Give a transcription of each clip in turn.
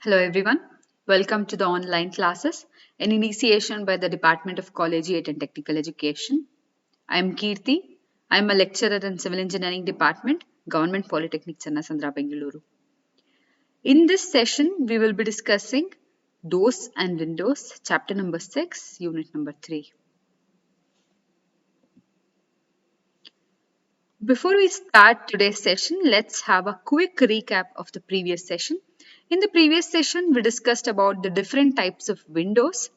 Hello everyone, welcome to the online classes, an initiation by the Department of Collegiate and Technical Education. I am Kirti. I am a lecturer in Civil Engineering Department, Government Polytechnic Channasandra, Bengaluru. In this session, we will be discussing Doors and Windows, chapter number 6, unit number 3. Before we start today's session, let's have a quick recap of the previous session. In the previous session, we discussed about the different types of windows.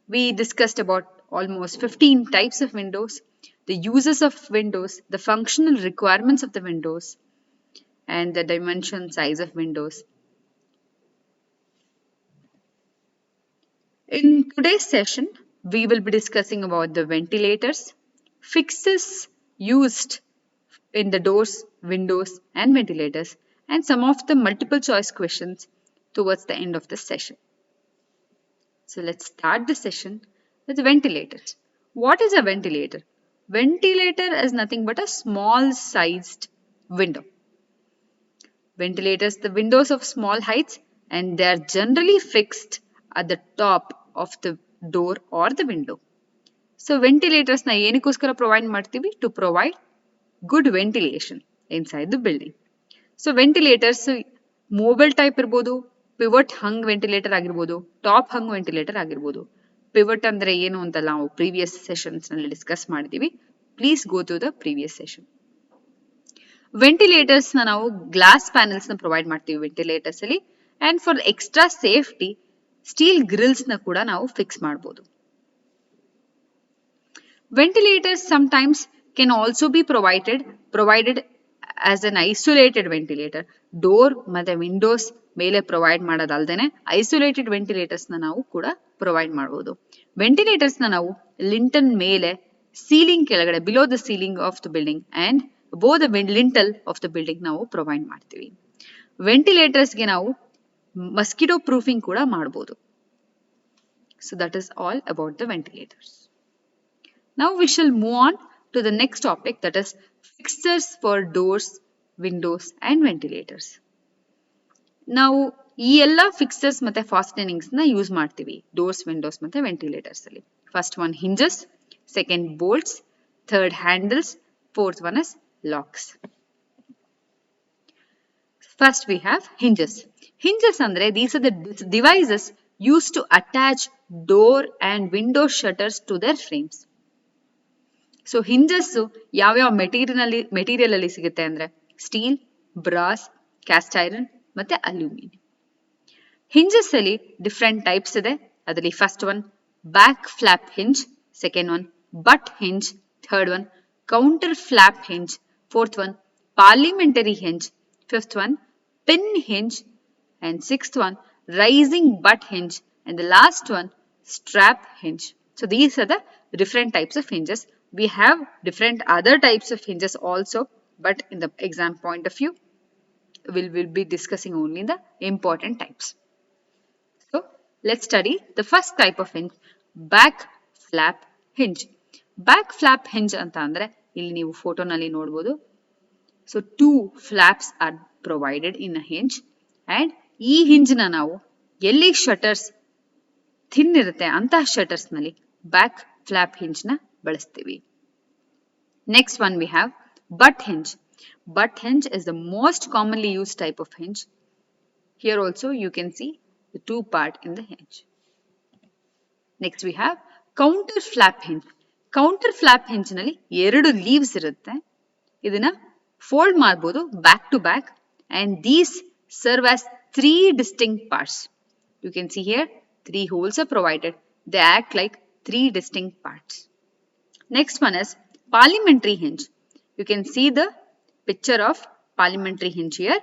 We discussed about almost 15 types of windows, the uses of windows, the functional requirements of the windows, and the dimension size of windows. In today's session, we will be discussing about the ventilators, fixes used in the doors, windows, and ventilators, and some of the multiple choice questions towards the end of the session. So let's start the session with ventilators. What is a ventilator? Ventilator is nothing but a small sized window. Ventilators, the windows of small heights, and they are generally fixed at the top of the door or the window. So ventilators na ಏನಕ್ಕೋಸ್ಕರ provide ಮಾಡ್ತೀವಿ? To provide good ventilation inside the building. So ventilators mobile type ಇರ್ಬೋದು, pivot hung ventilator ಆಗಿರ್ಬೋದು, top hung ventilator ಆಗಿರ್ಬೋದು. Pivot ಅಂದ್ರೆ ಏನು ಅಂತ ನಾವು previous sessions ನಲ್ಲಿ discuss ಮಾಡಿದೀವಿ. Please go to the previous session. Ventilators ನ ನಾವು glass panels ನ provide ಮಾಡ್ತೀವಿ ventilators ಅಲ್ಲಿ, and for extra safety steel grills ನ ಕೂಡ ನಾವು fix ಮಾಡಬಹುದು. Ventilators sometimes can also be provided as an isolated ventilator. Door ಮತ್ತೆ windows ಮೇಲೆ provide ಮಾಡೋದಲ್ದೇನೆ isolated ventilators ನ ನಾವು ಕೂಡ provide ಮಾಡಬಹುದು. Ventilators ನ ನಾವು lintel ಮೇಲೆ ceiling ಕೆಳಗಡೆ below the ceiling of the building and above the lintel of the building ನಾವು provide ಮಾಡ್ತೀವಿ. Ventilators ಗೆ ನಾವು mosquito proofing ಕೂಡ ಮಾಡಬಹುದು. So that is all about the ventilators. Now we shall move on to the next topic, that is fixtures for doors, windows and ventilators. ನಾವು ಈ ಎಲ್ಲ fixtures ಮತ್ತೆ fastenings ನ ಯೂಸ್ ಮಾಡ್ತೀವಿ doors, windows ಮತ್ತೆ ventilators ಅಲ್ಲಿ. First one hinges, second bolts, third handles, fourth one is locks. First we have hinges. Hinges ಅಂದ್ರೆ these are the devices used to attach door and window shutters to their frames. So hinges ಯಾವ್ಯಾವ material ಅಲ್ಲಿ ಸಿಗುತ್ತೆ ಅಂದ್ರೆ steel, brass, cast iron ಮತ್ತೆ aluminium. Hinges ಅಲ್ಲಿ different types ಇದೆ. ಅದರಲ್ಲಿ first one back flap hinge, second one butt hinge, third one counter flap hinge, fourth one parliamentary hinge, fifth one pin hinge, and sixth one rising butt hinge, and the last one strap hinge. So these are the different types of hinges. We have different other types of hinges also, but in the exam point of view we will be discussing only the important types. So let's study the first type of hinge, back flap hinge. Back flap hinge anta andre illi neevu photo nalli nodbodu. So two flaps are provided in a hinge, and ಈ hinge ನ ನಾವು ಎಲ್ಲಿ shutters thin ಇರುತ್ತೆ ಅಂತಹ shutters ನಲ್ಲಿ back flap hinge ನ ಬಳಸ್ತೀವಿ. Next one we have but hinge. Butt hinge is the most commonly used type of hinge. Here also you can see the two part in the hinge. Next we have counter flap hinge. Counter flap hinge ನಲ್ಲಿ ಎರಡು leaves ಇರುತ್ತೆ. ಇದನ್ನ fold ಮಾಡಬಹುದು back to back, and these serve as three distinct parts. You can see here three holes are provided. They act like three distinct parts. Next one is parliamentary hinge. You can see the picture of parliamentary hinge here.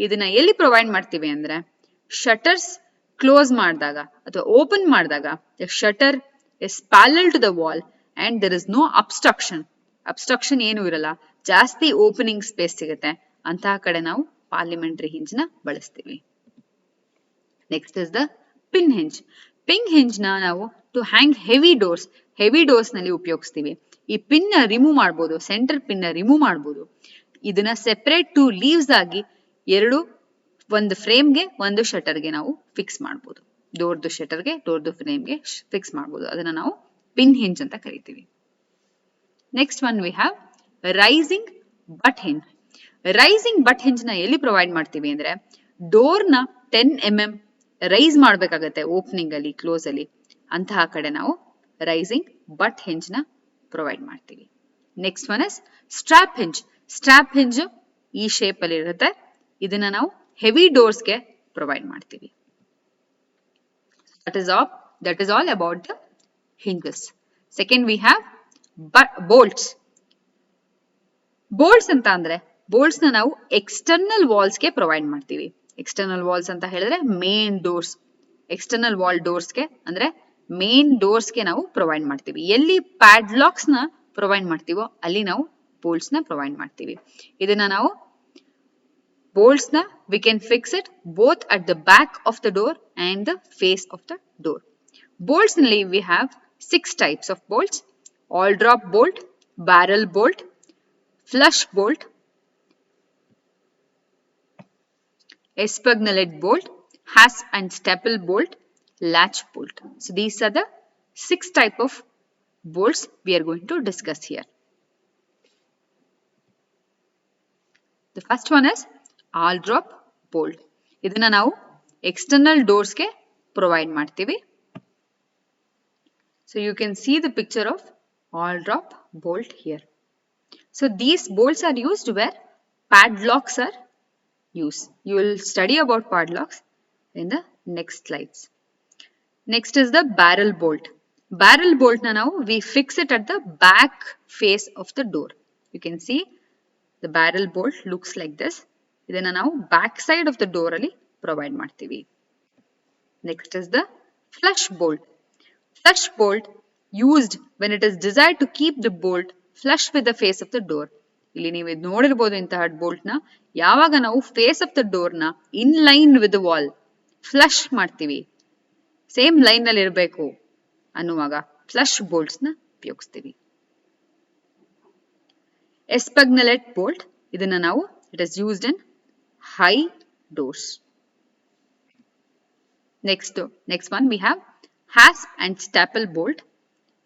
ಇದನ್ನ ಎಲ್ಲಿ provide ಮಾಡ್ತೀವಿ ಅಂದ್ರೆ shutters close ಮಾಡಿದಾಗ ಅಥವಾ open ಮಾಡಿದಾಗ the shutter is parallel to the wall and there is no obstruction. Obstruction ಏನು ಇರಲ್ಲ, ಜಾಸ್ತಿ ಓಪನಿಂಗ್ ಸ್ಪೇಸ್ ಸಿಗುತ್ತೆ, ಅಂತಹ ಕಡೆ ನಾವು ಪಾರ್ಲಿಮೆಂಟರಿ ಹಿಂಜ್ ನ ಬಳಸ್ತೀವಿ. Next is the pin hinge. Pin hinge ನ ನಾವು ಟು ಹ್ಯಾಂಗ್ ಹೆವಿ ಡೋರ್ಸ್ ನಲ್ಲಿ ಉಪಯೋಗಿಸ್ತೀವಿ. ಈ ಪಿನ್ ನ ರಿಮೂವ್ ಮಾಡಬಹುದು, ಸೆಂಟರ್ ಪಿನ್ ನ ರಿಮೂವ್ ಮಾಡಬಹುದು. ಇದನ್ನ ಸೆಪರೇಟ್ ಟು ಲೀವ್ಸ್ ಆಗಿ ಎರಡು ಒಂದು ಫ್ರೇಮ್ಗೆ ಒಂದು ಶಟರ್ಗೆ ನಾವು ಫಿಕ್ಸ್ ಮಾಡ್ಬೋದು. ಡೋರ್ದು ಶಟರ್ಗೆ ಡೋರ್ದು ಫ್ರೇಮ್ಗೆ ಫಿಕ್ಸ್ ಮಾಡ್ಬೋದು. ಅದನ್ನ ನಾವು ಪಿನ್ ಹಿಂಜ್ ಅಂತ ಕರಿತೀವಿ. Next one we have raising butt hinge. Raising butt hinge ನ ಎಲ್ಲಿ ಪ್ರೊವೈಡ್ ಮಾಡ್ತೀವಿ ಅಂದ್ರೆ ಡೋರ್ ನ 10 mm ರೈಸ್ ಮಾಡ್ಬೇಕಾಗತ್ತೆ ಓಪನಿಂಗ್ ಅಲ್ಲಿ ಕ್ಲೋಸ್ ಅಲ್ಲಿ, ಅಂತಹ ಕಡೆ ನಾವು ರೈಸಿಂಗ್ ಬಟ್ ಹಿಂಜ್ ನ ಪ್ರೊವೈಡ್ ಮಾಡ್ತೀವಿ. Next one is strap hinge. Strap hinge ಈ ಶೇಪ್ ಅಲ್ಲಿ ಇರುತ್ತೆ. ಇದನ್ನ ನಾವು ಹೆವಿ ಡೋರ್ಸ್ಗೆ ಪ್ರೊವೈಡ್ ಮಾಡ್ತೀವಿ. That is all about the hinges. Second we have bolts. Bolts ಅಂತ ಅಂದ್ರೆ bolts ನ ನಾವು ಎಕ್ಸ್ಟರ್ನಲ್ ವಾಲ್ಸ್ ಗೆ ಪ್ರೊವೈಡ್ ಮಾಡ್ತೀವಿ. ಎಕ್ಸ್ಟರ್ನಲ್ ವಾಲ್ಸ್ ಅಂತ ಹೇಳಿದ್ರೆ ಮೇನ್ ಡೋರ್ಸ್, ಎಕ್ಸ್ಟರ್ನಲ್ ವಾಲ್ ಡೋರ್ಸ್ಗೆ ಅಂದ್ರೆ ಮೇನ್ ಡೋರ್ಸ್ಗೆ ನಾವು ಪ್ರೊವೈಡ್ ಮಾಡ್ತೀವಿ. ಎಲ್ಲಿ ಪ್ಯಾಡ್ಲಾಕ್ಸ್ ನ ಪ್ರೊವೈಡ್ ಮಾಡ್ತೀವೋ ಅಲ್ಲಿ ನಾವು ಬೋಲ್ಟ್ಸ್ ನ ಪ್ರೊವೈಡ್ ಮಾಡ್ತೀವಿ. ಇದನ್ನ ನಾವು bolts na we can fix it both at the back of the door and the face of the door. Bolts nalli we have 6 types of bolts: all drop bolt, barrel bolt, flush bolt, Espargnelet bolt, hasp and staple bolt, latch bolt. So these are the 6 type of bolts we are going to discuss here. The first one is all drop bolt. ಇದನ್ನ ನಾವು external doors ಗೆ provide ಮಾಡ್ತೀವಿ. So you can see the picture of all drop bolt here. So these bolts are used where padlocks are used. You will study about padlocks in the next slides. Next is the barrel bolt. Barrel bolt na now we fix it at the back face of the door. You can see the barrel bolt looks like this. ಇದನ್ನ ನಾವು back side of the door ಅಲ್ಲಿ provide ಮಾಡ್ತೀವಿ. Next is the flush bolt. Flush bolt used when it is desired to keep the bolt flush with the face of the door. ಇಲ್ಲಿ ನೀವು ನೋಡಿರ್ಬೋದು ಇಂತಹ bolt ನ ಯಾವಾಗ ನಾವು ಫೇಸ್ ಆಫ್ ದ ಡೋರ್ ನ in line with the wall flush ಮಾಡ್ತೀವಿ, same line ನಲ್ಲಿ ಇರಬೇಕು ಅನ್ನುವಾಗ ಫ್ಲಶ್ ಬೋಲ್ಟ್ಸ್ ನ ಉಪಯೋಗಿಸ್ತೀವಿ. Espargnelet bolt, ಇದನ್ನ ನಾವು it is used in high doors. Next one we have hasp and staple bolt.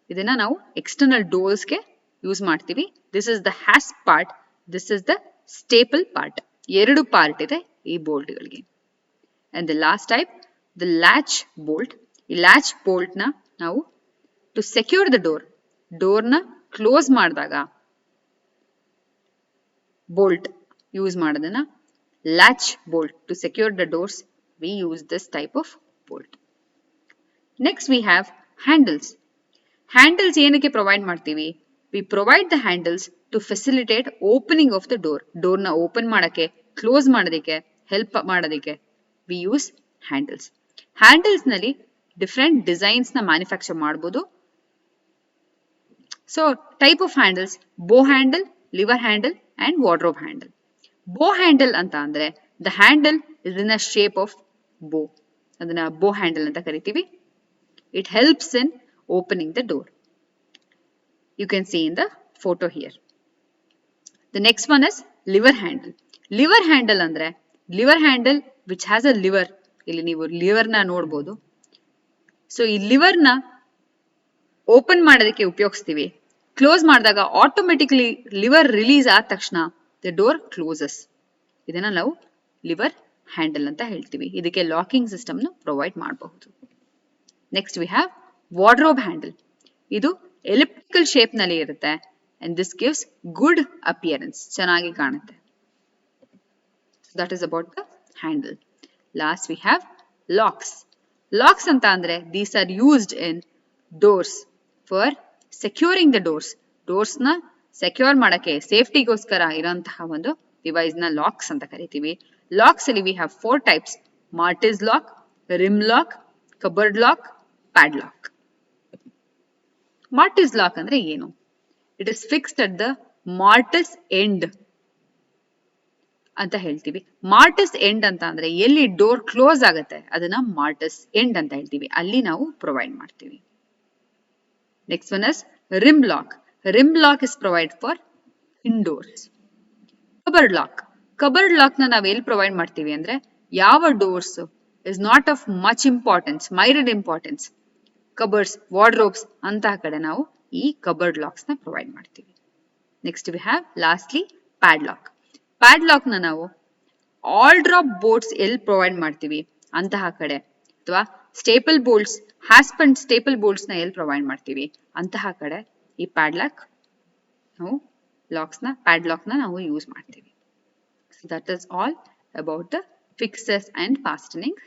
ಇದನ್ನ ನಾವು external doors ಗೆ ಯೂಸ್ ಮಾಡ್ತೀವಿ. This is the hasp part, this is the staple part. ಎರಡು part ಇದೆ ಈ ಬೋಲ್ಟ್ ಗಳಿಗೆ. And the last type, the latch bolt. ಈ latch bolt ನ ನಾವು to secure the door, door ನ ಕ್ಲೋಸ್ ಮಾಡಿದಾಗ bolt use ಮಾಡೋದನ್ನ latch bolt. To secure the doors we use this type of bolt. Next we have handles. Handles ಏನಕ್ಕೆ provide ಮಾಡ್ತೀವಿ? We provide the handles to facilitate opening of the door. Door ನ open ಮಾಡಕ್ಕೆ, close ಮಾಡೋದಕ್ಕೆ, help ಮಾಡೋದಕ್ಕೆ we use handles. Handles ನಲ್ಲಿ different designs ನ manufacture ಮಾಡಬಹುದು. So type of handles: bow handle, liver handle and wardrobe handle. Bow handle ಅಂತ ಅಂದ್ರೆ the handle is in a shape of bow. ಅದನ್ನ bow handle ಅಂತ ಕರಿತೀವಿ. It helps in opening the door. You can see in the photo here. The next one is liver handle. Liver handle ಅಂದ್ರೆ liver handle which has a liver. ಇಲ್ಲಿ ನೀವು liver ನ ನೋಡಬಹುದು. So ಈ liver ನ open ಮಾಡೋದಕ್ಕೆ ಉಪಯೋಗಿಸ್ತೀವಿ. Close ಮಾಡಿದಾಗ ಆಟೋಮೆಟಿಕಲಿ ಲಿವರ್ ರಿಲೀಸ್ ಆದ ತಕ್ಷಣ ದ ಡೋರ್ ಕ್ಲೋಸಸ್. ಇದನ್ನ ನಾವು ಲಿವರ್ ಹ್ಯಾಂಡಲ್ ಅಂತ ಹೇಳ್ತೀವಿ. ಇದಕ್ಕೆ ಲಾಕಿಂಗ್ ಸಿಸ್ಟಮ್ ನ ಪ್ರೊವೈಡ್ ಮಾಡಬಹುದು. Next we have wardrobe handle. ಇದು ಎಲಿಪ್ಟಿಕಲ್ ಶೇಪ್ ನಲ್ಲಿ ಇರುತ್ತೆ and this gives good appearance, ಚೆನ್ನಾಗಿ ಕಾಣುತ್ತೆ. That is about the handle. Last we have locks. Locks ಅಂತ ಅಂದ್ರೆ these are used in doors for securing the doors. Doors ನ secure ಮಾಡಕ್ಕೆ, ಸೇಫ್ಟಿಗೋಸ್ಕರ ಇರೋಂತಹ ಒಂದು ಡಿವೈಸ್ ನ ಲಾಕ್ಸ್ ಅಂತ ಕರಿತೀವಿ. ಲಾಕ್ಸ್ ಅಲ್ಲಿ we have 4 types: mortise lock, rim lock, cupboard lock, padlock. Mortise lock ಅಂದ್ರೆ ಏನು? It is fixed at the mortise end ಅಂತ ಹೇಳ್ತೀವಿ. ಮಾರ್ಟಿಸ್ ಎಂಡ್ ಅಂತ ಅಂದ್ರೆ ಎಲ್ಲಿ ಡೋರ್ ಕ್ಲೋಸ್ ಆಗುತ್ತೆ ಅದನ್ನ ಮಾರ್ಟಿಸ್ ಎಂಡ್ ಅಂತ ಹೇಳ್ತೀವಿ. ಅಲ್ಲಿ ನಾವು ಪ್ರೊವೈಡ್ ಮಾಡ್ತೀವಿ. Next one is rim lock. Rim lock is provided for indoors. Cupboard lock. Cupboard lock ನ ನಾವು ಎಲ್ಲಿ ಪ್ರೊವೈಡ್ ಮಾಡ್ತೀವಿ ಅಂದ್ರೆ ಯಾವ doors is not of much importance, mild importance, cupboards, wardrobes ಅಂತಹ ಕಡೆ ನಾವು ಈ ಕಬರ್ಡ್ ಲಾಕ್ಸ್ ನ ಪ್ರೊವೈಡ್ ಮಾಡ್ತೀವಿ. Next we have lastly padlock. Padlock ನ ನಾವು ಆಲ್ ಡ್ರಾಪ್ ಬೋಲ್ಟ್ಸ್ ಎಲ್ಲಿ ಪ್ರೊವೈಡ್ ಮಾಡ್ತೀವಿ ಅಂತಹ ಕಡೆ, ಅಥವಾ staple bolts, hasp and staple bolts ನ ಎಲ್ಲಿ ಪ್ರೊವೈಡ್ ಮಾಡ್ತೀವಿ ಅಂತಹ ಕಡೆ ಈ ಪ್ಯಾಡ್ಲಾಕ್ ನಾವು ಪ್ಯಾಡ್ಲಾಕ್ ನ ನಾವು ಯೂಸ್ ಮಾಡ್ತೀವಿ. So that is all about the fixes and fastenings.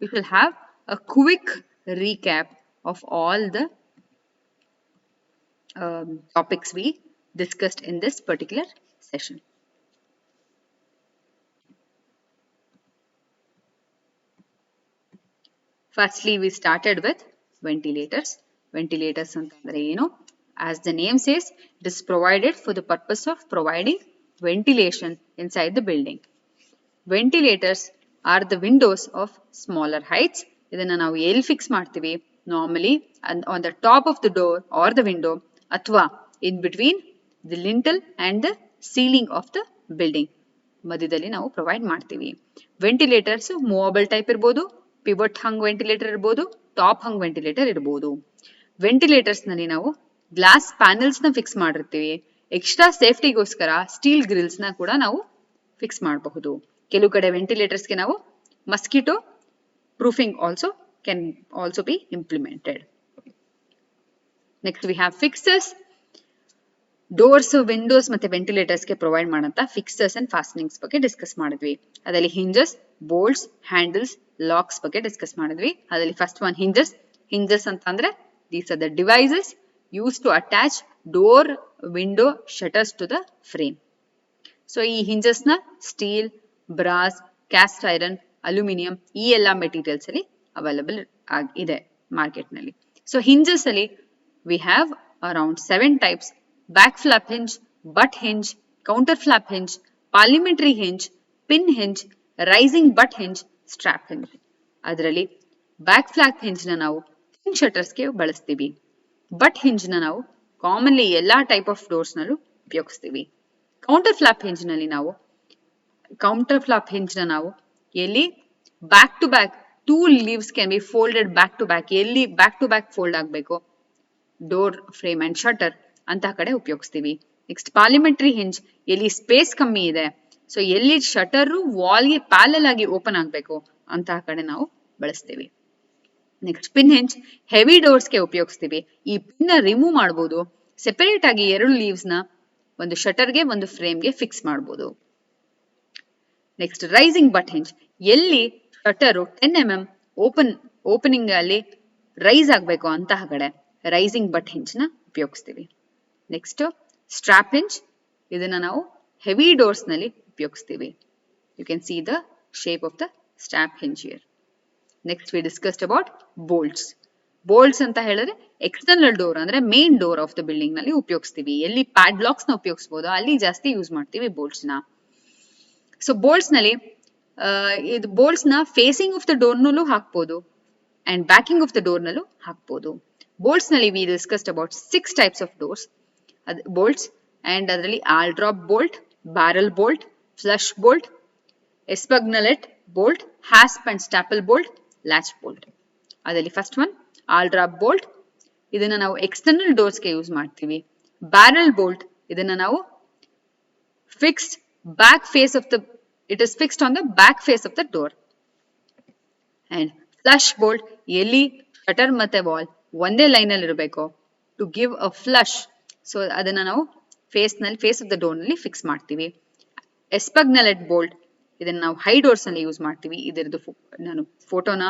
We will have a quick recap of all the topics we discussed in this particular session. Firstly, we started with ventilators. Ventilators antandre eno? As the name says, it is provided for the purpose of providing ventilation inside the building. Ventilators are the windows of smaller heights. Idanna ನಾವು ಎಲ್ಲಿ fix ಮಾಡ್ತೀವಿ? Normally on the top of the door or the window, ಅಥವಾ in between the lintel and the ceiling of the building. ಮಧ್ಯದಲ್ಲಿ ನಾವು provide ಮಾಡ್ತೀವಿ. Ventilators movable type ಇರ್ಬೋದು, pivot ಹಂಗ್ ventilator ಇರ್ಬೋದು, top ಹಂಗ್ ventilator ಇರ್ಬೋದು. ವೆಂಟಿಲೇಟರ್ಸ್ ನಲ್ಲಿ ನಾವು ಗ್ಲಾಸ್ ಪ್ಯಾನೆಲ್ಸ್ ನ ಫಿಕ್ಸ್ ಮಾಡಿರ್ತೀವಿ. ಎಕ್ಸ್ಟ್ರಾ ಸೇಫ್ಟಿಗೋಸ್ಕರ ಸ್ಟೀಲ್ ಗ್ರಿಲ್ಸ್ ನ ಕೂಡ ನಾವು ಫಿಕ್ಸ್ ಮಾಡಬಹುದು. ಕೆಲವು ಕಡೆ ವೆಂಟಿಲೇಟರ್ಸ್ ಗೆ ನಾವು mosquito proofing can also be implemented. Next we have fixers. Doors, windows ಮತ್ತೆ ವೆಂಟಿಲೇಟರ್ಸ್ ಗೆ ಪ್ರೊವೈಡ್ ಮಾಡಂತ ಫಿಕ್ಸರ್ಸ್ ಅಂಡ್ ಫಾಸ್ಟನಿಂಗ್ಸ್ ಬಗ್ಗೆ ಡಿಸ್ಕಸ್ ಮಾಡಿದ್ವಿ. ಅದರಲ್ಲಿ ಹಿಂಜಸ್, ಬೋಲ್ಟ್ಸ್, ಹ್ಯಾಂಡಲ್ಸ್, ಲಾಕ್ಸ್ ಬಗ್ಗೆ ಡಿಸ್ಕಸ್ ಮಾಡಿದ್ವಿ. ಅದರಲ್ಲಿ ಫಸ್ಟ್ ಒನ್ ಹಿಂಜಸ್. ಹಿಂಜಸ್ ಅಂತ ಅಂದ್ರೆ these are the devices use to attach door, window, shutters to the frame. So ಈ ಹಿಂಜಸ್ ನ steel, brass, cast iron, aluminium ಈ ಎಲ್ಲಾ ಮೆಟೀರಿಯಲ್ಸ್ ಅಲ್ಲಿ ಅವೈಲಬಲ್ ಇದೆ ಮಾರ್ಕೆಟ್ ನಲ್ಲಿ. ಸೊ ಹಿಂಜಸ್ ಅಲ್ಲಿ we have around 7 types: back flap hinge, butt hinge, counter flap hinge, parliamentary hinge, pin hinge, rising butt hinge, strap hinge. ಅದರಲ್ಲಿ back flap hinge ನ ನಾವು thin shutters ಗೆ ಬಳಸ್ತೀವಿ. But hinge ನ ನಾವು commonly ಎಲ್ಲಾ type of doors ನಲ್ಲೂ ಉಪಯೋಗಿಸ್ತೀವಿ. ಕೌಂಟರ್ ಫ್ಲಾಪ್ ಹಿಂಜ್ ನಾವು ಎಲ್ಲಿ back to back 2 leaves can be folded back to back, ಎಲ್ಲಿ ಬ್ಯಾಕ್ ಟು ಬ್ಯಾಕ್ ಫೋಲ್ಡ್ ಆಗಬೇಕು ಡೋರ್ ಫ್ರೇಮ್ ಅಂಡ್ ಶಟರ್ ಅಂತಹ ಕಡೆ ಉಪಯೋಗಿಸ್ತೀವಿ. ನೆಕ್ಸ್ಟ್ ಪಾರ್ಲಿಮೆಂಟರಿ ಹಿಂಜ್, ಎಲ್ಲಿ ಸ್ಪೇಸ್ ಕಮ್ಮಿ ಇದೆ, ಸೊ ಎಲ್ಲಿ ಶಟರ್ ವಾಲ್ಗೆ ಪ್ಯಾರಲಲ್ ಆಗಿ ಓಪನ್ ಆಗಬೇಕು ಅಂತಹ ಕಡೆ ನಾವು ಬಳಸ್ತೀವಿ. Next pin hinge, heavy doors ಗೆ ಉಪಯೋಗಿಸ್ತೀವಿ. ಈ ಪಿನ್ ನ ರಿಮೂವ್ ಮಾಡಬಹುದು. ಸೆಪರೇಟ್ ಆಗಿ 2 ಲೀವ್ಸ್ ನ ಒಂದು ಶಟರ್ ಗೆ ಒಂದು ಫ್ರೇಮ್ ಗೆ ಫಿಕ್ಸ್ ಮಾಡಬಹುದು. ನೆಕ್ಸ್ಟ್ ರೈಸಿಂಗ್ ಬಟ್ ಹಿಂಜ್, ಎಲ್ಲಿ ಶಟರ್ 10 mm ಓಪನಿಂಗ್ ಅಲ್ಲಿ ರೈಸ್ ಆಗಬೇಕು ಅಂತಹ ಕಡೆ ರೈಸಿಂಗ್ ಬಟ್ ಹಿಂಜ್ ನ ಉಪಯೋಗಿಸ್ತೀವಿ. ನೆಕ್ಸ್ಟ್ ಸ್ಟ್ರಾಪ್ ಹಿಂಜ್, ಇದನ್ನ ನಾವು ಹೆವಿ ಡೋರ್ಸ್ ನಲ್ಲಿ ಉಪಯೋಗಿಸ್ತೀವಿ. You can see the shape of the strap hinge here. Next we discussed about bolts. Bolts ಅಂತ ಹೇಳಿದ್ರೆ ಎಕ್ಸ್ಟರ್ನಲ್ ಡೋರ್ ಅಂದ್ರೆ main door of the building ನಲ್ಲಿ ಉಪಯೋಗಿಸ್ತೀವಿ. ಎಲ್ಲಿ ಪ್ಯಾಡ್ಲಾಕ್ಸ್ ನ ಉಪಯೋಗಿಸಬಹುದು ಅಲ್ಲಿ ಜಾಸ್ತಿ ಯೂಸ್ ಮಾಡ್ತೀವಿ ಬೋಲ್ಟ್ಸ್ ನ. ಸೊ ಬೋಲ್ಟ್ಸ್ ನಲ್ಲಿ ಇದು ಬೋಲ್ಟ್ಸ್ ನ ಫೇಸಿಂಗ್ ಆಫ್ ದ ಡೋರ್ ನಲ್ಲೂ ಹಾಕ್ಬೋದು and backing of the door ನಲ್ಲೂ ಹಾಕ್ಬೋದು. ಬೋಲ್ಟ್ಸ್ ನಲ್ಲಿ we discussed about 6 types of doors bolts, and ಅದರಲ್ಲಿ aldrop bolt, barrel bolt, flush bolt, espagnolette bolt, hasp and staple bolt, latch bolt. ಅದರಲ್ಲಿ first one aldrop bolt, ಇದನ್ನ ನಾವು external doors ಗೆ use ಮಾಡ್ತೀವಿ. Barrel bolt, ಇದನ್ನ ನಾವು fixed back face of the it is fixed on the back face of the door. And flush bolt, ಎಲ್ಲಿ shutter ಮತ್ತೆ wall ಒಂದೇ ಲೈನ್ ಅಲ್ಲಿ ಇರಬೇಕು to give a flush, so ಅದನ್ನ ನಾವು ಫೇಸ್ ಆಫ್ ದ ಡೋರ್ ನಲ್ಲಿ ಫಿಕ್ಸ್ ಮಾಡ್ತೀವಿ. Espagnolette bolt, ಇದನ್ನ ನಾವು ಹೈ ಡೋರ್ಸ್ ನಲ್ಲಿ ಯೂಸ್ ಮಾಡ್ತೀವಿ. ಇದರದ್ದು ನಾನು ಫೋಟೋನ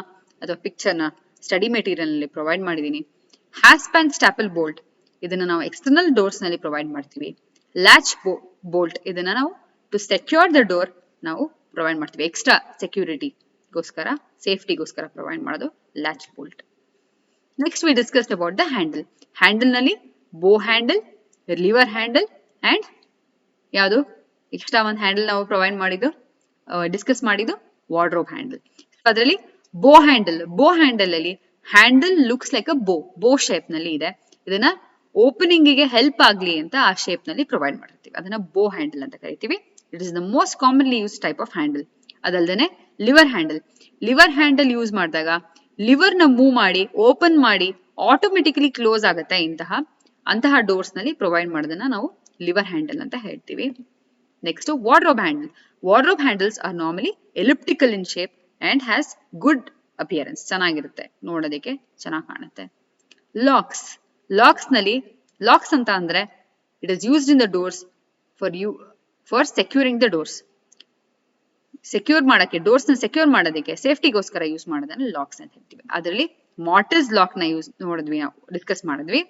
ಅಥವಾ ಪಿಕ್ಚರ್ನ ಸ್ಟಡಿ ಮೆಟೀರಿಯಲ್ ನಲ್ಲಿ ಪ್ರೊವೈಡ್ ಮಾಡಿದ್ದೀನಿ. ಹ್ಯಾಸ್ಪ್ ಅಂಡ್ ಸ್ಟಾಪಲ್ ಬೋಲ್ಟ್, ಇದನ್ನ ನಾವು ಎಕ್ಸ್ಟರ್ನಲ್ ಡೋರ್ಸ್ ನಲ್ಲಿ ಪ್ರೊವೈಡ್ ಮಾಡ್ತೀವಿ. ಲ್ಯಾಚ್ ಬೋಲ್ಟ್, ಇದನ್ನ ನಾವು ಟು ಸೆಕ್ಯೂರ್ ದ ಡೋರ್ ನಾವು ಪ್ರೊವೈಡ್ ಮಾಡ್ತೀವಿ. ಎಕ್ಸ್ಟ್ರಾ ಸೆಕ್ಯೂರಿಟಿಗೋಸ್ಕರ, ಸೇಫ್ಟಿಗೋಸ್ಕರ ಪ್ರೊವೈಡ್ ಮಾಡೋದು latch bolt. Next we discussed about the handle. Handle ನಲ್ಲಿ ಬೋ ಹ್ಯಾಂಡಲ್, ಲಿವರ್ ಹ್ಯಾಂಡಲ್ ಅಂಡ್ ಯಾವುದು ಎಕ್ಸ್ಟ್ರಾ ಒಂದು ಹ್ಯಾಂಡಲ್ ನಾವು ಪ್ರೊವೈಡ್ ಮಾಡಿದ್ದು ಡಿಸ್ಕಸ್ ಮಾಡಿದ್ದು ವಾರ್ಡ್ರೋಬ್ ಹ್ಯಾಂಡಲ್. ಅದರಲ್ಲಿ ಬೋ ಹ್ಯಾಂಡಲ್ ಅಲ್ಲಿ ಹ್ಯಾಂಡಲ್ ಲುಕ್ಸ್ ಲೈಕ್ ಅ ಬೋ ಶೇಪ್ ನಲ್ಲಿ ಇದೆ. ಇದನ್ನ ಓಪನಿಂಗ್ ಗೆ ಹೆಲ್ಪ್ ಆಗ್ಲಿ ಅಂತ ಆ ಶೇಪ್ ನಲ್ಲಿ ಪ್ರೊವೈಡ್ ಮಾಡಿರ್ತೀವಿ. ಅದನ್ನ ಬೋ ಹ್ಯಾಂಡಲ್ ಅಂತ ಕರಿತೀವಿ. It is the most commonly use type of handle. ಅದಲ್ದೇನೆ lever handle. Lever handle use ಮಾಡಿದಾಗ ಲಿವರ್ನ ಮೂವ್ ಮಾಡಿ ಓಪನ್ ಮಾಡಿ ಆಟೋಮೆಟಿಕಲಿ ಕ್ಲೋಸ್ ಆಗುತ್ತೆ ಅಂತಹ ಡೋರ್ಸ್ ನಲ್ಲಿ ಪ್ರೊವೈಡ್ ಮಾಡೋದನ್ನ ನಾವು ಲಿವರ್ ಹ್ಯಾಂಡಲ್ ಅಂತ ಹೇಳ್ತೀವಿ. Next wardrobe handle. Wardrobe handles are normally elliptical in shape and has good appearance. ಚೆನ್ನಾಗಿರುತ್ತೆ, ನೋಡೋದಕ್ಕೆ ಚೆನ್ನಾಗಿ ಕಾಣುತ್ತೆ. ಲಾಕ್ಸ್. ಲಾಕ್ಸ್ ಅಂತ ಅಂದ್ರೆ it is used in the doors for securing the doors. Secure ಮಾಡಕ್ಕೆ, ಡೋರ್ಸ್ ನ ಸೆಕ್ಯೂರ್ ಮಾಡೋದಕ್ಕೆ, ಸೇಫ್ಟಿಗೋಸ್ಕರ ಯೂಸ್ ಮಾಡೋದನ್ನ ಲಾಕ್ಸ್ ಅಂತ ಹೇಳ್ತೀವಿ. ಅದರಲ್ಲಿ ಮಾರ್ಟಿಸ್ ಲಾಕ್ ನ ಡಿಸ್ಕಸ್ ಮಾಡಿದ್ವಿ.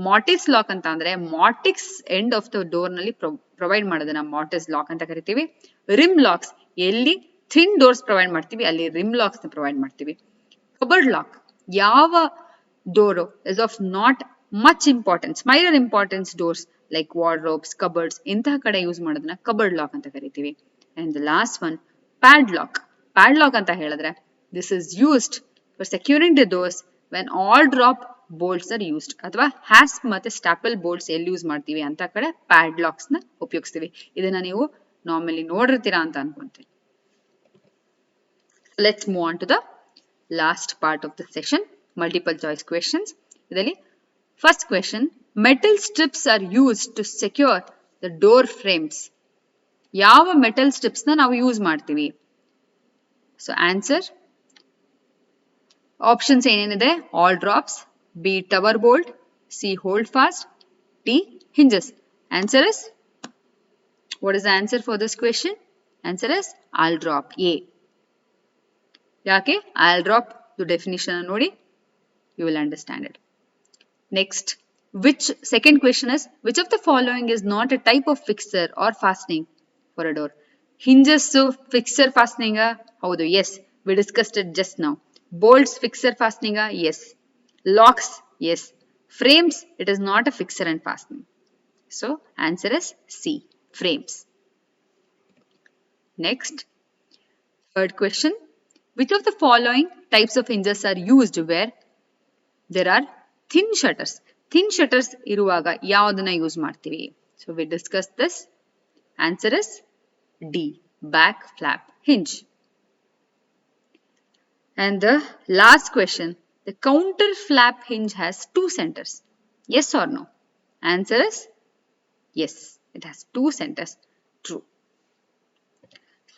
ಮಾರ್ಟಿಸ್ ಲಾಕ್ ಅಂತ ಅಂದ್ರೆ mortise end of the door ನಲ್ಲಿ ಪ್ರೊವೈಡ್ ಮಾಡೋದನ್ನ ಮಾರ್ಟಿಸ್ ಲಾಕ್ ಅಂತ ಕರಿತೀವಿ. ರಿಮ್ ಲಾಕ್ಸ್, ಎಲ್ಲಿ ಥಿನ್ ಡೋರ್ಸ್ ಪ್ರೊವೈಡ್ ಮಾಡ್ತೀವಿ ಅಲ್ಲಿ ರಿಮ್ ಲಾಕ್ಸ್ ನ ಪ್ರೊವೈಡ್ ಮಾಡ್ತೀವಿ. ಕಬರ್ಡ್ ಲಾಕ್, ಯಾವ door is of not much importance, minor importance doors like wardrobes, cupboards ಇಂತಹ ಕಡೆ ಯೂಸ್ ಮಾಡೋದನ್ನ ಕಬರ್ಡ್ ಲಾಕ್ ಅಂತ ಕರಿತೀವಿ. And the last one padlock. Padlock ಅಂತ ಹೇಳಿದ್ರೆ this is used for securing the doors when aldrop bolts are used. ಅಥವಾ ಹ್ಯಾಸ್ಪ್ ಮತ್ತೆ staple bolts ಎಲ್ಲಿ ಯೂಸ್ ಮಾಡ್ತೀವಿ ಅಂತ ಕಡೆ ಪ್ಯಾಡ್ಲಾಕ್ಸ್ ನ ಉಪಯೋಗಿಸ್ತೀವಿ. ಇದನ್ನ ನೀವು ನಾರ್ಮಲಿ ನೋಡಿರ್ತೀರಾ ಅಂತ ಅನ್ಕೊಂತೀನಿ. Let's move on to the last part of the session, multiple choice questions. ಇದರಲ್ಲಿ first question, metal strips are used to secure the door frames. ಯಾವ ಮೆಟಲ್ ಸ್ಟ್ರಿಪ್ಸ್ ನ ನಾವು ಯೂಸ್ ಮಾಡ್ತೀವಿ? ಸೊ ಆನ್ಸರ್ ಆಪ್ಷನ್ಸ್ ಏನೇನಿದೆ, all drops, B tower bolt, C hold fast, D hinges. Answer is, what is the answer for this question? Answer is all drop, A. ಯಾಕೆ all drop definition ನೋಡಿ, you will understand it. Next, second question is, which of the following is not a type of fixer or fastening for a door? Hinges fixer fastening, ಹೌದು, yes, we discussed it just now. Bolts fixer fastening, yes. Locks, yes. Frames, it is not a fixer and fastening. So answer is C, frames. Next, third question, which of the following types of hinges are used where there are thin shutters? Thin shutters ಇರುವಾಗ ಯಾವುದನ್ನ use ಮಾಡ್ತೀವಿ? So we discussed this. Answer is D, back flap hinge. And the last question, the counter flap hinge has two centers. Yes or no? Answer is yes, it has two centers. True.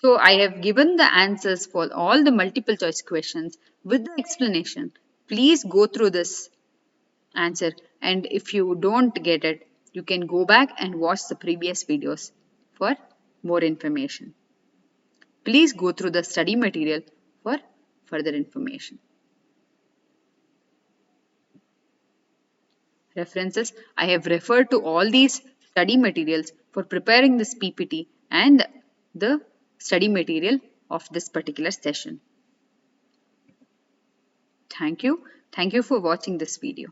So I have given the answers for all the multiple choice questions with the explanation. Please go through this answer, and if you don't get it, you can go back and watch the previous videos for more information. Please go through the study material for further information. References, I have referred to all these study materials for preparing this PPT and the study material of this particular session. Thank you for watching this video.